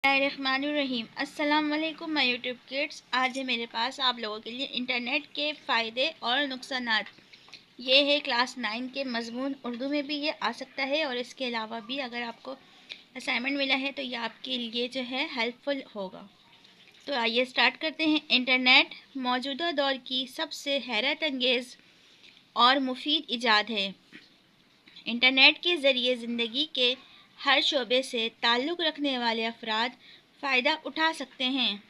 बिस्मिल्लाहिर्रहमानिर्रहीम। अस्सलाम वालेकुम माय यूट्यूब किड्स। आज है मेरे पास आप लोगों के लिए इंटरनेट के फ़ायदे और नुकसानात। ये है क्लास 9 के मज़मून। उर्दू में भी ये आ सकता है और इसके अलावा भी अगर आपको असाइनमेंट मिला है तो ये आपके लिए जो है हेल्पफुल होगा। तो आइए स्टार्ट करते हैं। इंटरनेट मौजूदा दौर की सबसे हैरत अंगेज़ और मुफीद इजाद है। इंटरनेट के ज़रिए ज़िंदगी के हर शोबे से ताल्लुक़ रखने वाले अफराद फ़ायदा उठा सकते हैं।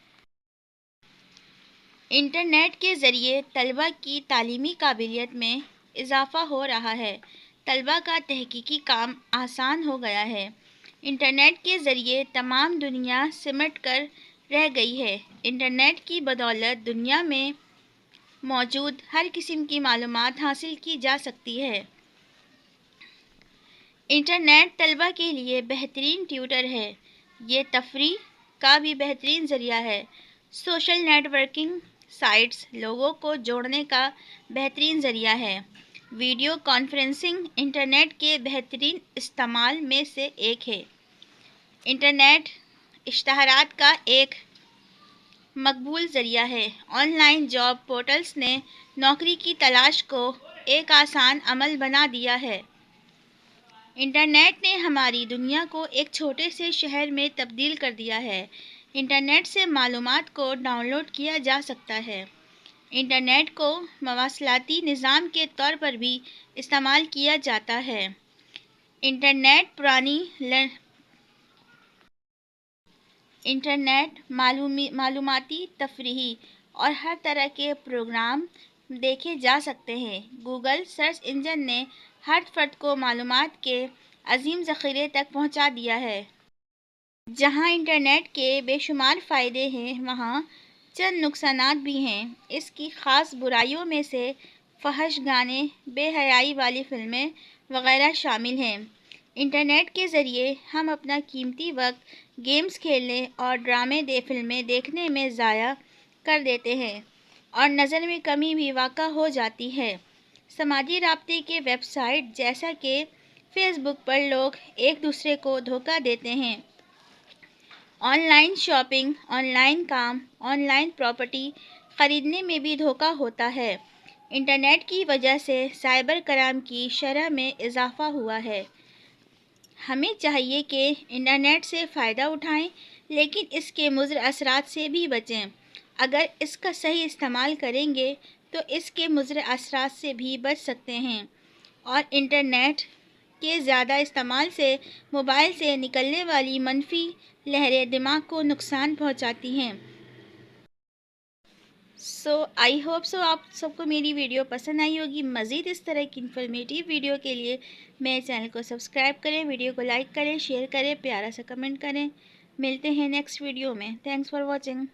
इंटरनेट के ज़रिए तलबा की तालीमी काबिलियत में इजाफ़ा हो रहा है। तलबा का तहकीकी काम आसान हो गया है। इंटरनेट के ज़रिए तमाम दुनिया सिमट कर रह गई है। इंटरनेट की बदौलत दुनिया में मौजूद हर किस्म की मालूमात हासिल की जा सकती है। इंटरनेट तलबा के लिए बेहतरीन ट्यूटर है। ये तफरीह का भी बेहतरीन ज़रिया है। सोशल नेटवर्किंग साइट्स लोगों को जोड़ने का बेहतरीन ज़रिया है। वीडियो कॉन्फ्रेंसिंग इंटरनेट के बेहतरीन इस्तेमाल में से एक है। इंटरनेट इश्तहारात का एक मकबूल ज़रिया है। ऑनलाइन जॉब पोर्टल्स ने नौकरी की तलाश को एक आसान अमल बना दिया है। इंटरनेट ने हमारी दुनिया को एक छोटे से शहर में तब्दील कर दिया है। इंटरनेट से मालूमात को डाउनलोड किया जा सकता है। इंटरनेट को मवासलाती निज़ाम के तौर पर भी इस्तेमाल किया जाता है। इंटरनेट मालूमाती तफरीही और हर तरह के प्रोग्राम देखे जा सकते हैं। गूगल सर्च इंजन ने हर फर्द को मालूमात के अजीम ज़ख़ीरे तक पहुंचा दिया है। जहां इंटरनेट के बेशुमार फ़ायदे हैं, वहां चंद नुकसानात भी हैं। इसकी ख़ास बुराइयों में से फहश गाने, बेहयाई वाली फ़िल्में वगैरह शामिल हैं। इंटरनेट के ज़रिए हम अपना कीमती वक्त गेम्स खेलने और फ़िल्में देखने में ज़ाया कर देते हैं और नज़र में कमी भी वाक़ा हो जाती है। समाजी राब्ते के वेबसाइट जैसा कि फ़ेसबुक पर लोग एक दूसरे को धोखा देते हैं। ऑनलाइन शॉपिंग, ऑनलाइन काम, ऑनलाइन प्रॉपर्टी ख़रीदने में भी धोखा होता है। इंटरनेट की वजह से साइबर क्राइम की शरह में इजाफ़ा हुआ है। हमें चाहिए कि इंटरनेट से फ़ायदा उठाएं, लेकिन इसके मुज़र असरात से भी बचें। अगर इसका सही इस्तेमाल करेंगे तो इसके मुज़र असरात से भी बच सकते हैं। और इंटरनेट के ज़्यादा इस्तेमाल से मोबाइल से निकलने वाली मनफी लहरें दिमाग को नुकसान पहुंचाती हैं। आई होप आप सबको मेरी वीडियो पसंद आई होगी। मज़ीद इस तरह की इन्फॉर्मेटिव वीडियो के लिए मेरे चैनल को सब्सक्राइब करें, वीडियो को लाइक करें, शेयर करें, प्यारा सा कमेंट करें। मिलते हैं नेक्स्ट वीडियो में। Thanks for watching.